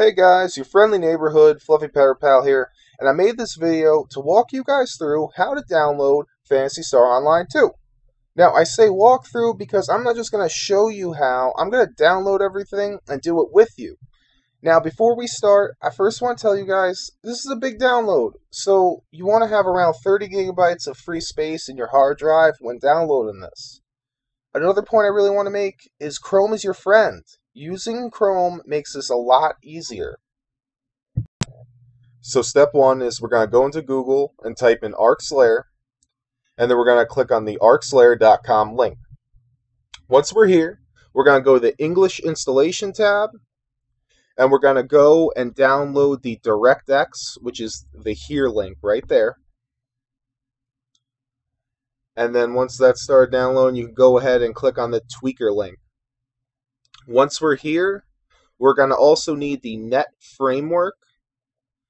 Hey guys, your friendly neighborhood Fluffy Pepper Pal here, and I made this video to walk you guys through how to download Phantasy Star Online 2. Now, I say walk through because I'm not just going to show you how, I'm going to download everything and do it with you. Now, before we start, I first want to tell you guys, this is a big download, so you want to have around 30 gigabytes of free space in your hard drive when downloading this. Another point I really want to make is Chrome is your friend. Using Chrome makes this a lot easier. So step one is we're going to go into Google and type in ArcSlayer, and then we're going to click on the arcslayer.com link. Once we're here, we're going to go to the English installation tab, and we're going to go and download the DirectX, which is the here link right there. And then once that's started downloading, you can go ahead and click on the tweaker link. Once we're here, we're going to also need the net framework.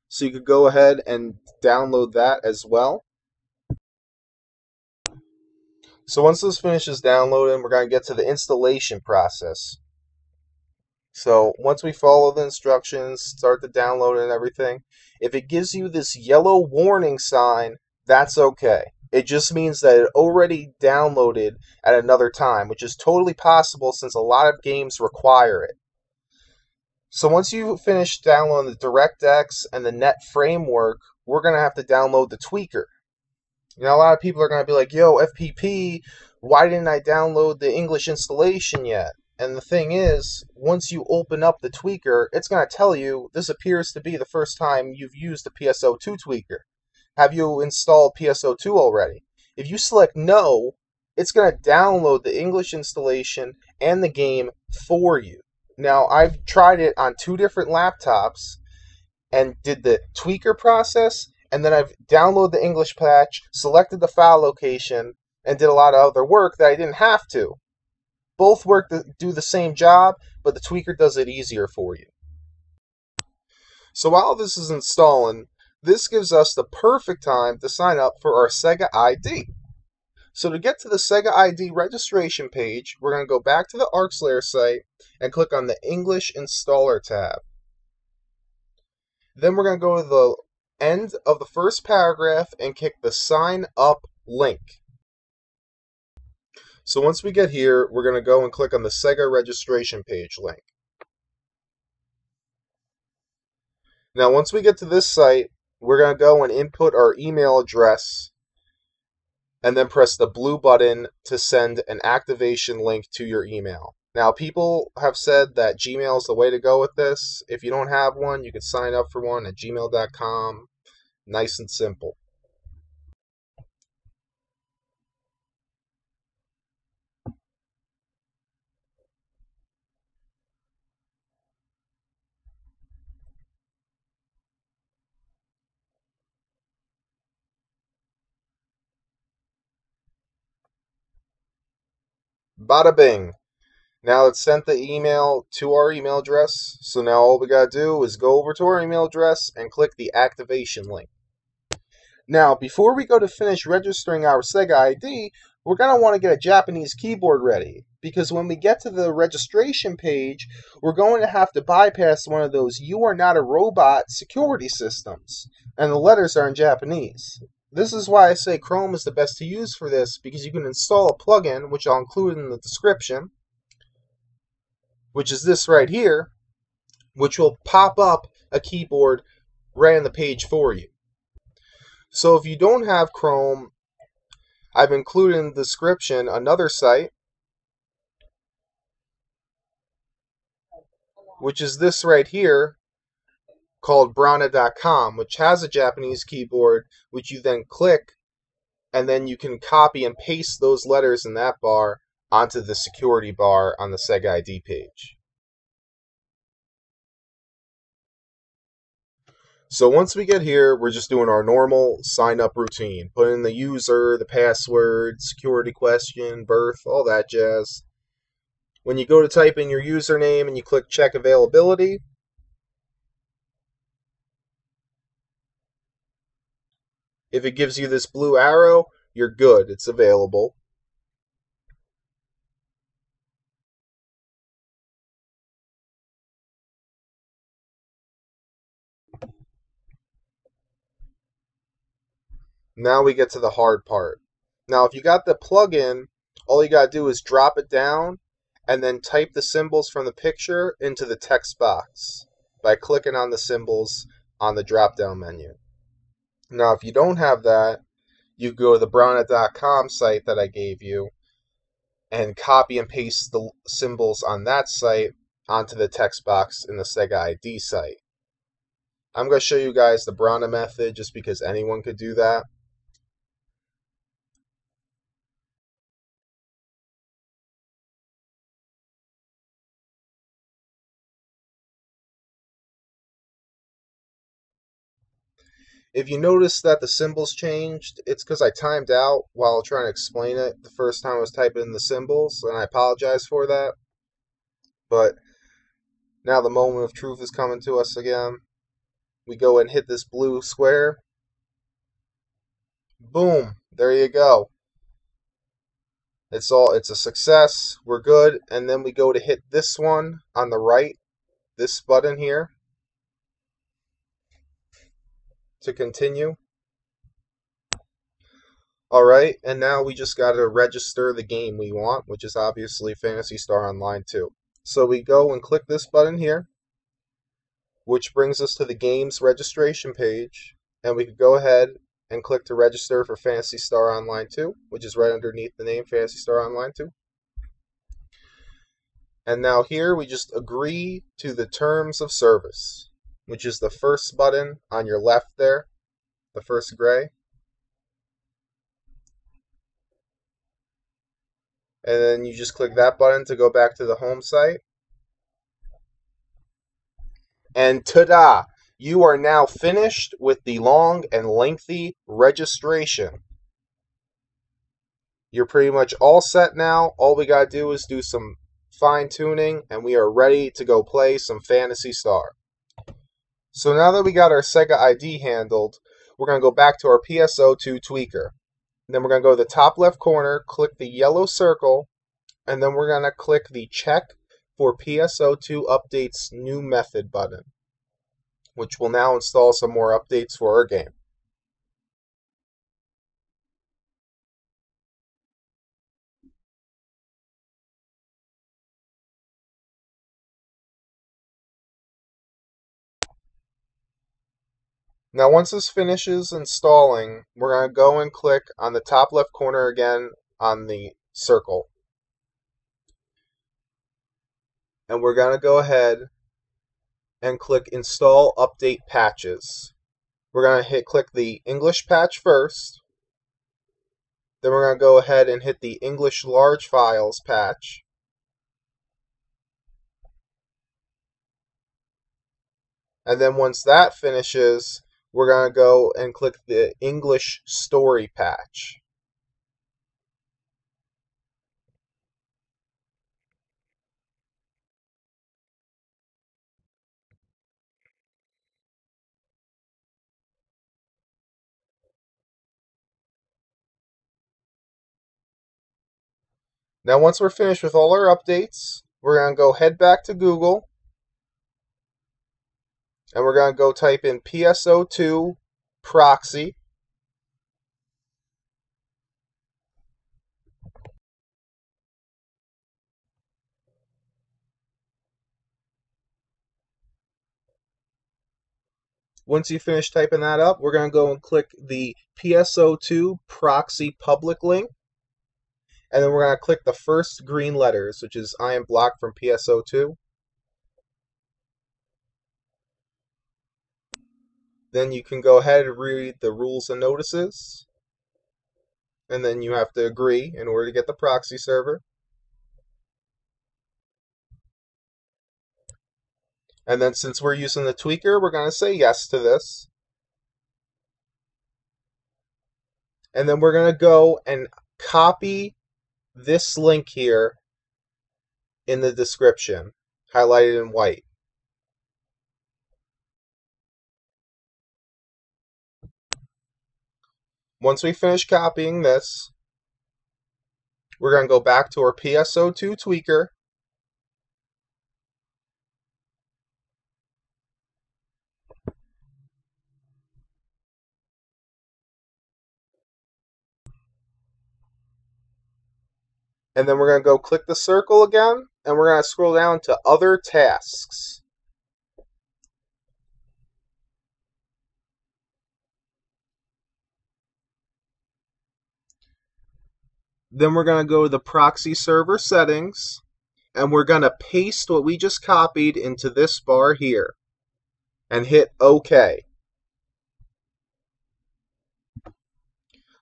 So you could go ahead and download that as well. So once this finishes downloading, we're going to get to the installation process. So once we follow the instructions, start the download and everything, if it gives you this yellow warning sign, that's okay. It just means that it already downloaded at another time, which is totally possible since a lot of games require it. So once you finish downloading the DirectX and the net framework, we're going to have to download the tweaker. Now, a lot of people are going to be like, yo, FPP, why didn't I download the English installation yet? And the thing is, once you open up the tweaker, it's going to tell you this appears to be the first time you've used the PSO2 tweaker. Have you installed PSO2 already? If you select no, it's going to download the English installation and the game for you. Now, I've tried it on 2 different laptops and did the tweaker process, and then I've downloaded the English patch, selected the file location, and did a lot of other work that I didn't have to. Both do the same job, but the tweaker does it easier for you. So while this is installing, this gives us the perfect time to sign up for our Sega ID. So to get to the Sega ID registration page, we're going to go back to the ArcSlayer site and click on the English Installer tab. Then we're going to go to the end of the first paragraph and click the Sign Up link. So once we get here, we're going to go and click on the Sega registration page link. Now once we get to this site, we're going to go and input our email address and then press the blue button to send an activation link to your email. Now, people have said that Gmail is the way to go with this. If you don't have one, you can sign up for one at gmail.com. Nice and simple. Bada bing. Now it's sent the email to our email address. So now all we got to do is go over to our email address and click the activation link. Now, before we go to finish registering our Sega ID, we're going to want to get a Japanese keyboard ready, because when we get to the registration page, we're going to have to bypass one of those "You are not a robot" security systems, and the letters are in Japanese. This is why I say Chrome is the best to use for this, because you can install a plugin, which I'll include in the description, which is this right here, which will pop up a keyboard right on the page for you. So if you don't have Chrome, I've included in the description another site, which is this right here, called brana.com, which has a Japanese keyboard, which you then click, and then you can copy and paste those letters in that bar onto the security bar on the Sega ID page. So once we get here, we're just doing our normal sign-up routine. Put in the user, the password, security question, birth, all that jazz. When you go to type in your username and you click check availability, if it gives you this blue arrow, you're good. It's available. Now we get to the hard part. Now, if you got the plugin, all you got to do is drop it down and then type the symbols from the picture into the text box by clicking on the symbols on the drop-down menu. Now, if you don't have that, you go to the brownet.com site that I gave you and copy and paste the symbols on that site onto the text box in the Sega ID site. I'm going to show you guys the Brownet method just because anyone could do that. If you notice that the symbols changed, it's because I timed out while trying to explain it the first time I was typing in the symbols, and I apologize for that. But now the moment of truth is coming to us again. We go and hit this blue square. Boom! There you go. It's a success. We're good. And then we go to hit this one on the right, this button here, to continue. Alright, and now we just got to register the game we want, which is obviously Phantasy Star Online 2. So we go and click this button here, which brings us to the game's registration page, and we could go ahead and click to register for Phantasy Star Online 2, which is right underneath the name Phantasy Star Online 2. And now here we just agree to the terms of service, which is the first button on your left there, the first gray. And then you just click that button to go back to the home site. And ta-da! You are now finished with the long and lengthy registration. You're pretty much all set now. All we gotta do is do some fine-tuning, and we are ready to go play some Phantasy Star. So now that we got our Sega ID handled, we're gonna go back to our PSO2 tweaker. Then we're gonna go to the top left corner, click the yellow circle, and then we're gonna click the check for PSO2 Updates New Method button, which will now install some more updates for our game. Now once this finishes installing, we're going to go and click on the top left corner again on the circle. And we're going to go ahead and click Install Update Patches. We're going to click the English patch first. Then we're going to go ahead and hit the English Large Files patch. And then once that finishes, we're going to go and click the English Story patch. Now once we're finished with all our updates, we're going to go head back to Google, and we're going to go type in PSO2 Proxy. Once you finish typing that up, we're going to go and click the PSO2 Proxy public link. And then we're going to click the first green letters, which is I am blocked from PSO2. Then you can go ahead and read the rules and notices. And then you have to agree in order to get the proxy server. And then since we're using the tweaker, we're going to say yes to this. And then we're going to go and copy this link here in the description, highlighted in white. Once we finish copying this, we're going to go back to our PSO2 tweaker. And then we're going to go click the circle again, and we're going to scroll down to Other Tasks. Then we're going to go to the Proxy server settings, and we're going to paste what we just copied into this bar here, and hit OK.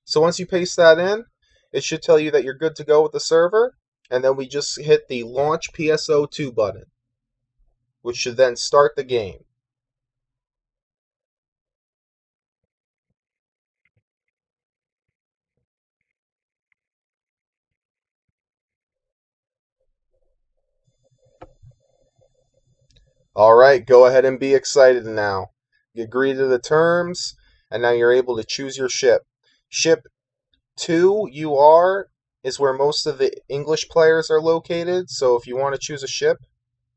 So once you paste that in, it should tell you that you're good to go with the server, and then we just hit the Launch PSO2 button, which should then start the game. Alright, go ahead and be excited now. You agree to the terms, and now you're able to choose your ship. Ship 2 UR is where most of the English players are located, so if you want to choose a ship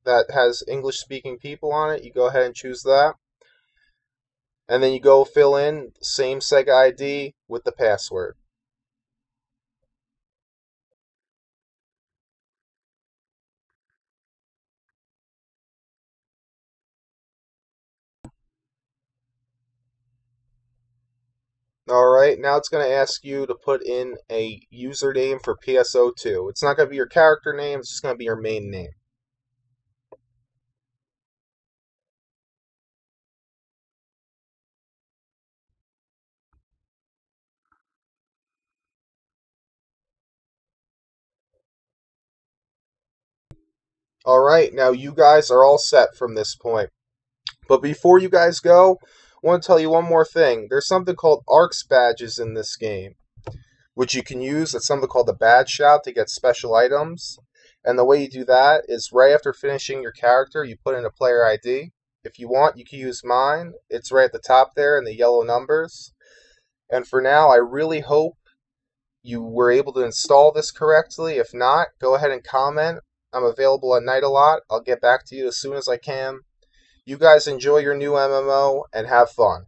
that has English-speaking people on it, you go ahead and choose that. And then you go fill in the same Sega ID with the password. Alright, now it's going to ask you to put in a username for PSO2. It's not going to be your character name, it's just going to be your main name. Alright, now you guys are all set from this point. But before you guys go, I want to tell you one more thing. There's something called ARCS badges in this game, which you can use. It's something called the badge shout to get special items. And the way you do that is right after finishing your character, you put in a player ID. If you want, you can use mine. It's right at the top there in the yellow numbers. And for now, I really hope you were able to install this correctly. If not, go ahead and comment. I'm available at night a lot. I'll get back to you as soon as I can. You guys enjoy your new MMO and have fun.